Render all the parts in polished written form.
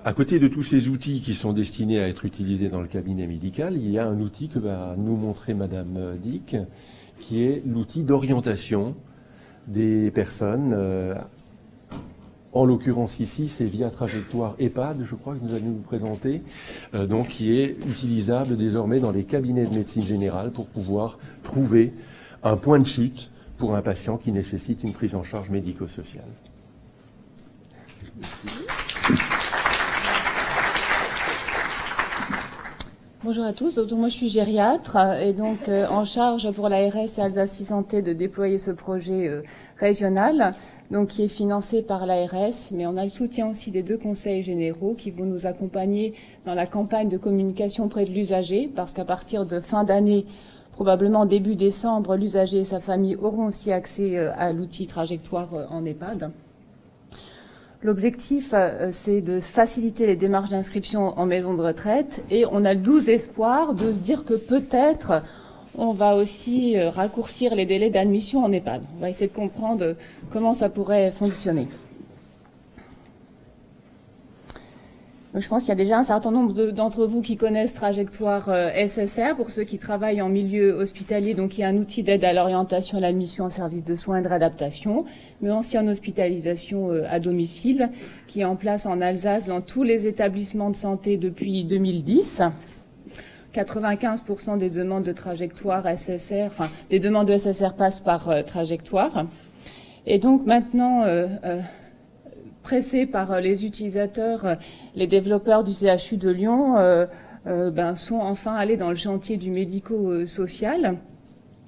À côté de tous ces outils qui sont destinés à être utilisés dans le cabinet médical, il y a un outil que va nous montrer Madame Dick, qui est l'outil d'orientation des personnes. En l'occurrence ici, c'est via trajectoire EHPAD, je crois que nous allons nous présenter, donc qui est utilisable désormais dans les cabinets de médecine générale pour pouvoir trouver un point de chute pour un patient qui nécessite une prise en charge médico-sociale. Bonjour à tous, donc moi je suis gériatre et donc en charge pour l'ARS et Alsace Santé de déployer ce projet régional, donc qui est financé par l'ARS, mais on a le soutien aussi des 2 conseils généraux qui vont nous accompagner dans la campagne de communication auprès de l'usager, parce qu'à partir de fin d'année, probablement début décembre, l'usager et sa famille auront aussi accès à l'outil trajectoire en EHPAD. L'objectif, c'est de faciliter les démarches d'inscription en maison de retraite et on a le doux espoir de se dire que peut-être on va aussi raccourcir les délais d'admission en EHPAD. On va essayer de comprendre comment ça pourrait fonctionner. Donc, je pense qu'il y a déjà un certain nombre d'entre vous qui connaissent Trajectoire SSR, pour ceux qui travaillent en milieu hospitalier, donc il y a un outil d'aide à l'orientation et à l'admission en service de soins et de réadaptation, mais aussi en hospitalisation à domicile, qui est en place en Alsace dans tous les établissements de santé depuis 2010. 95% des demandes de Trajectoire SSR, enfin des demandes de SSR passent par Trajectoire. Et donc maintenant, pressés par les utilisateurs, les développeurs du CHU de Lyon sont enfin allés dans le chantier du médico-social.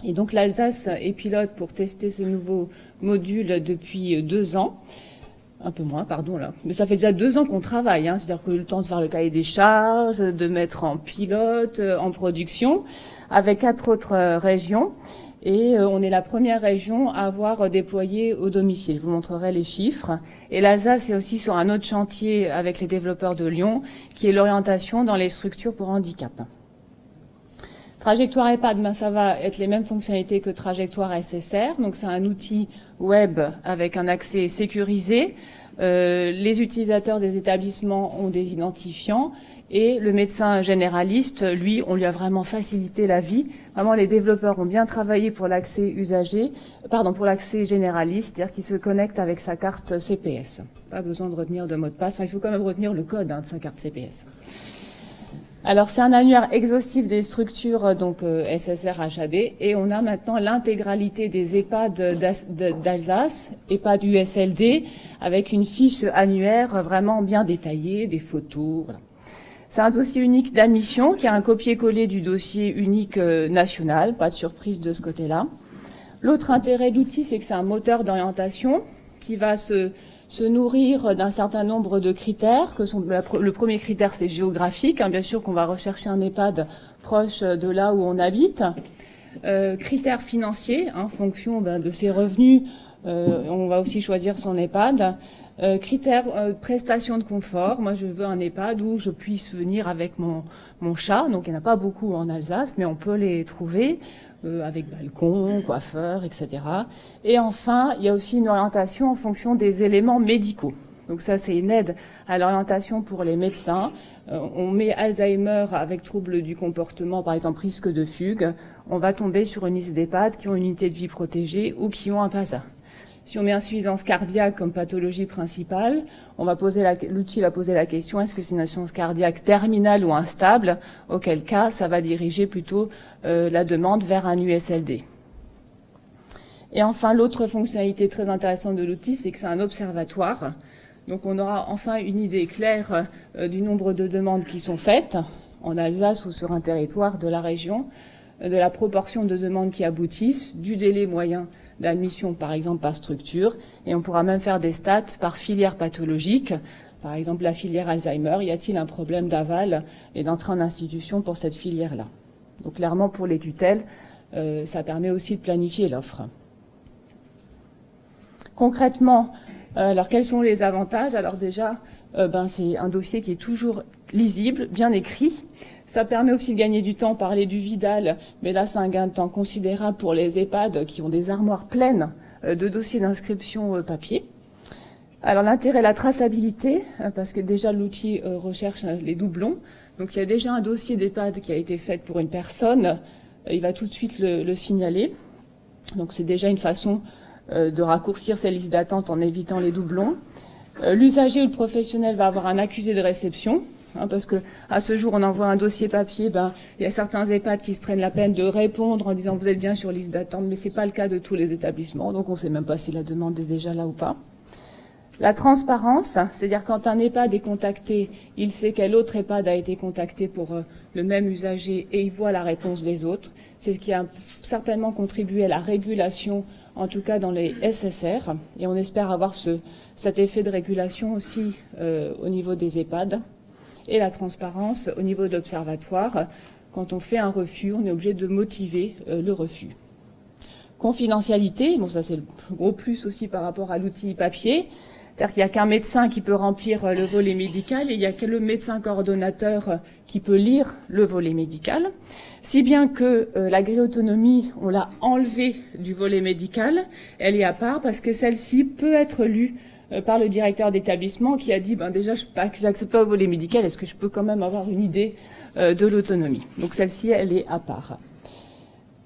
Et donc l'Alsace est pilote pour tester ce nouveau module depuis 2 ans. Un peu moins, pardon, là. Mais ça fait déjà 2 ans qu'on travaille, hein. C'est-à-dire que le temps de faire le cahier des charges, de mettre en pilote, en production, avec 4 autres régions. Et on est la première région à avoir déployé au domicile. Je vous montrerai les chiffres. Et l'Alsace est aussi sur un autre chantier avec les développeurs de Lyon, qui est l'orientation dans les structures pour handicap. Trajectoire EHPAD, ça va être les mêmes fonctionnalités que Trajectoire SSR. Donc c'est un outil web avec un accès sécurisé. Les utilisateurs des établissements ont des identifiants. Et le médecin généraliste, lui, on lui a vraiment facilité la vie. Vraiment, les développeurs ont bien travaillé pour l'accès pour l'accès généraliste, c'est-à-dire qu'il se connecte avec sa carte CPS. Pas besoin de retenir de mot de passe. Enfin, il faut quand même retenir le code de sa carte CPS. Alors, c'est un annuaire exhaustif des structures, donc SSR HAD, et on a maintenant l'intégralité des EHPAD d'Alsace, EHPAD USLD, avec une fiche annuaire vraiment bien détaillée, des photos, voilà. C'est un dossier unique d'admission qui a un copier-coller du dossier unique national, pas de surprise de ce côté-là. L'autre intérêt de l'outil, c'est que c'est un moteur d'orientation qui va se nourrir d'un certain nombre de critères. Le premier critère, c'est géographique, hein, bien sûr qu'on va rechercher un EHPAD proche de là où on habite. Critères financiers, en fonction de ses revenus, on va aussi choisir son EHPAD. Critères prestations de confort. Moi, je veux un EHPAD où je puisse venir avec mon chat. Donc, il n'y en a pas beaucoup en Alsace, mais on peut les trouver avec balcon, coiffeur, etc. Et enfin, il y a aussi une orientation en fonction des éléments médicaux. Donc ça, c'est une aide à l'orientation pour les médecins. On met Alzheimer avec troubles du comportement, par exemple risque de fugue. On va tomber sur une liste d'EHPAD qui ont une unité de vie protégée ou qui ont un PASA. Si on met insuffisance cardiaque comme pathologie principale, l'outil va poser la question, est-ce que c'est une insuffisance cardiaque terminale ou instable? Auquel cas, ça va diriger plutôt la demande vers un USLD. Et enfin, l'autre fonctionnalité très intéressante de l'outil, c'est que c'est un observatoire. Donc on aura enfin une idée claire du nombre de demandes qui sont faites en Alsace ou sur un territoire de la région, de la proportion de demandes qui aboutissent, du délai moyen d'admission, par exemple, par structure, et on pourra même faire des stats par filière pathologique. Par exemple, la filière Alzheimer, y a-t-il un problème d'aval et d'entrée en institution pour cette filière-là? Donc, clairement, pour les tutelles, ça permet aussi de planifier l'offre. Concrètement, alors, quels sont les avantages? Alors déjà, c'est un dossier qui est toujours lisible, bien écrit. Ça permet aussi de gagner du temps, parler du Vidal, mais là, c'est un gain de temps considérable pour les EHPAD qui ont des armoires pleines de dossiers d'inscription papier. Alors l'intérêt, la traçabilité, parce que déjà l'outil recherche les doublons. Donc il y a déjà un dossier d'EHPAD qui a été fait pour une personne, il va tout de suite le signaler. Donc c'est déjà une façon de raccourcir ces listes d'attente en évitant les doublons. L'usager ou le professionnel va avoir un accusé de réception, parce que à ce jour on envoie un dossier papier, il y a certains EHPAD qui se prennent la peine de répondre en disant vous êtes bien sur liste d'attente, mais c'est pas le cas de tous les établissements, donc on ne sait même pas si la demande est déjà là ou pas. La transparence, c'est-à-dire quand un EHPAD est contacté, il sait quel autre EHPAD a été contacté pour le même usager et il voit la réponse des autres. C'est ce qui a certainement contribué à la régulation, en tout cas dans les SSR, et on espère avoir cet effet de régulation aussi au niveau des EHPAD. Et la transparence au niveau de l'observatoire, quand on fait un refus, on est obligé de motiver le refus. Confidentialité, bon ça c'est le gros plus aussi par rapport à l'outil papier. C'est-à-dire qu'il n'y a qu'un médecin qui peut remplir le volet médical et il n'y a que le médecin coordonnateur qui peut lire le volet médical. Si bien que la grille autonomie, on l'a enlevée du volet médical, elle est à part parce que celle-ci peut être lue par le directeur d'établissement qui a dit déjà je n'accepte pas le volet médical, est-ce que je peux quand même avoir une idée de l'autonomie. Donc celle-ci, elle est à part.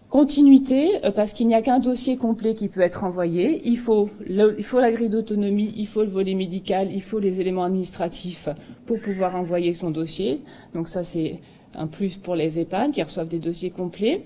Continuité, parce qu'il n'y a qu'un dossier complet qui peut être envoyé. Il faut la grille d'autonomie, il faut le volet médical, il faut les éléments administratifs pour pouvoir envoyer son dossier. Donc ça, c'est un plus pour les EHPAD qui reçoivent des dossiers complets.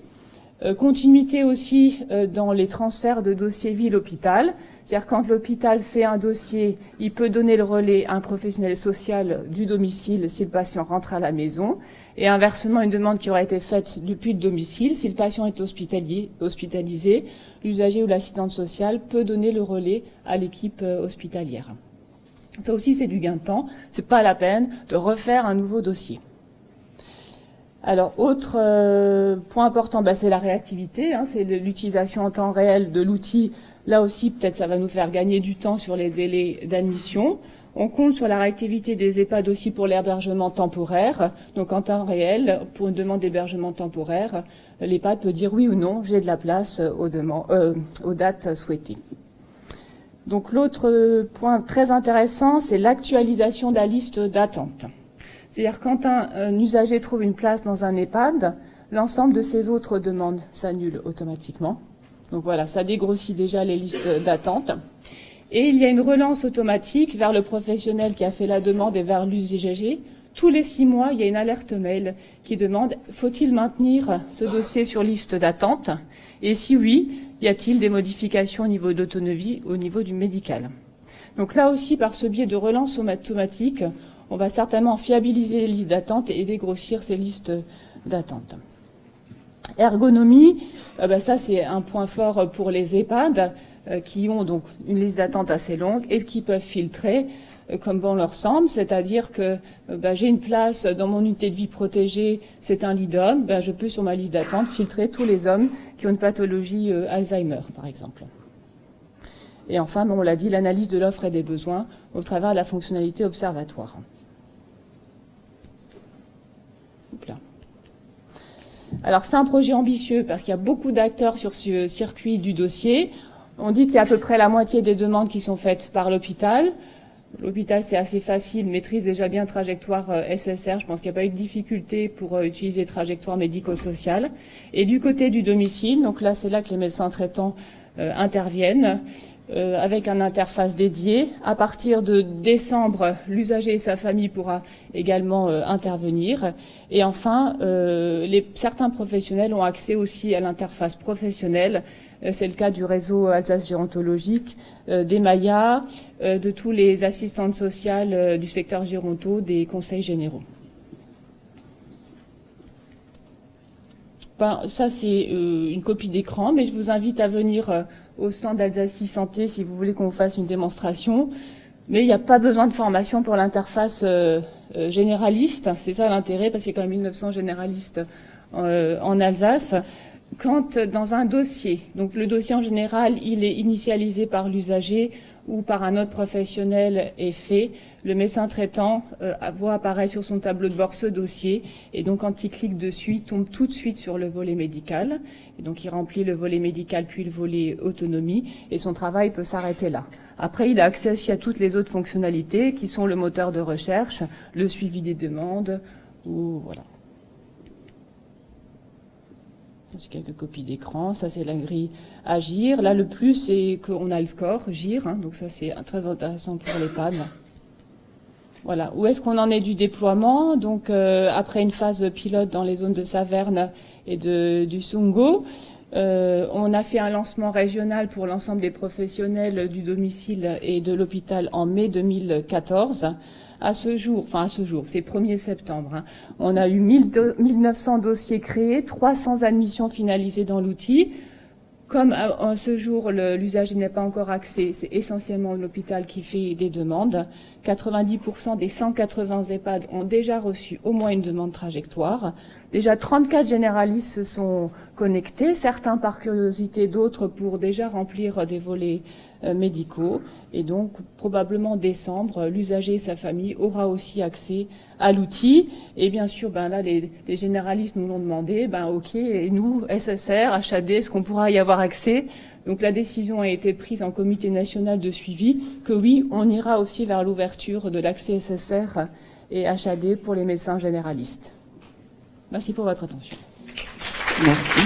Continuité aussi dans les transferts de dossiers ville-hôpital. C'est-à-dire quand l'hôpital fait un dossier, il peut donner le relais à un professionnel social du domicile si le patient rentre à la maison. Et inversement, une demande qui aurait été faite depuis le domicile, si le patient est hospitalisé, l'usager ou l'assistante sociale peut donner le relais à l'équipe hospitalière. Ça aussi, c'est du gain de temps. C'est pas la peine de refaire un nouveau dossier. Alors, autre point important, c'est la réactivité, c'est l'utilisation en temps réel de l'outil. Là aussi, peut-être ça va nous faire gagner du temps sur les délais d'admission. On compte sur la réactivité des EHPAD aussi pour l'hébergement temporaire. Donc, en temps réel, pour une demande d'hébergement temporaire, l'EHPAD peut dire oui ou non, j'ai de la place aux dates souhaitées. Donc, l'autre point très intéressant, c'est l'actualisation de la liste d'attente. C'est-à-dire quand un usager trouve une place dans un EHPAD, l'ensemble de ses autres demandes s'annulent automatiquement. Donc voilà, ça dégrossit déjà les listes d'attente. Et il y a une relance automatique vers le professionnel qui a fait la demande et vers l'usager. Tous les 6 mois, il y a une alerte mail qui demande « Faut-il maintenir ce dossier sur liste d'attente ?» Et si oui, y a-t-il des modifications au niveau d'autonomie, au niveau du médical? Donc là aussi, par ce biais de relance automatique, on va certainement fiabiliser les listes d'attente et dégrossir ces listes d'attente. Ergonomie, ça c'est un point fort pour les EHPAD qui ont donc une liste d'attente assez longue et qui peuvent filtrer comme bon leur semble, c'est-à-dire que j'ai une place dans mon unité de vie protégée, c'est un lit d'homme, je peux sur ma liste d'attente filtrer tous les hommes qui ont une pathologie Alzheimer, par exemple. Et enfin, on l'a dit, l'analyse de l'offre et des besoins au travers de la fonctionnalité observatoire. Alors c'est un projet ambitieux parce qu'il y a beaucoup d'acteurs sur ce circuit du dossier. On dit qu'il y a à peu près la moitié des demandes qui sont faites par l'hôpital. L'hôpital, c'est assez facile, maîtrise déjà bien trajectoire SSR. Je pense qu'il n'y a pas eu de difficulté pour utiliser trajectoire médico-sociale. Et du côté du domicile, donc là, c'est là que les médecins traitants interviennent. Avec un interface dédié. À partir de décembre, l'usager et sa famille pourra également intervenir. Et enfin, certains professionnels ont accès aussi à l'interface professionnelle. C'est le cas du réseau Alsace gérontologique, des MAIA, de tous les assistantes sociales du secteur géronto, des conseils généraux. Ça, c'est une copie d'écran, mais je vous invite à venir au stand d'Alsacie Santé si vous voulez qu'on fasse une démonstration. Mais il n'y a pas besoin de formation pour l'interface généraliste. C'est ça l'intérêt, parce qu'il y a quand même 1900 généralistes en Alsace. Quand dans un dossier, donc le dossier en général, il est initialisé par l'usager ou par un autre professionnel est fait, le médecin traitant voit apparaître sur son tableau de bord ce dossier, et donc quand il clique dessus, il tombe tout de suite sur le volet médical, et donc il remplit le volet médical puis le volet autonomie, et son travail peut s'arrêter là. Après, il a accès aussi à toutes les autres fonctionnalités qui sont le moteur de recherche, le suivi des demandes, ou voilà. C'est quelques copies d'écran, ça c'est la grille Agir. Là, le plus, c'est qu'on a le score, GIR, hein, donc ça c'est très intéressant pour l'EHPAD. Voilà. Où est-ce qu'on en est du déploiement? Donc, après une phase pilote dans les zones de Saverne et du Sungo, on a fait un lancement régional pour l'ensemble des professionnels du domicile et de l'hôpital en mai 2014. À ce jour, c'est 1er septembre, hein, on a eu 1900 dossiers créés, 300 admissions finalisées dans l'outil. Comme à ce jour, l'usager n'est pas encore axé, c'est essentiellement l'hôpital qui fait des demandes. 90% des 180 EHPAD ont déjà reçu au moins une demande trajectoire. Déjà 34 généralistes se sont connectés, certains par curiosité, d'autres pour déjà remplir des volets médicaux. Et donc, probablement décembre, l'usager et sa famille aura aussi accès à l'outil. Et bien sûr, là, les généralistes nous l'ont demandé. OK, et nous, SSR, HAD, est-ce qu'on pourra y avoir accès? Donc, la décision a été prise en comité national de suivi que oui, on ira aussi vers l'ouverture de l'accès SSR et HAD pour les médecins généralistes. Merci pour votre attention. Merci.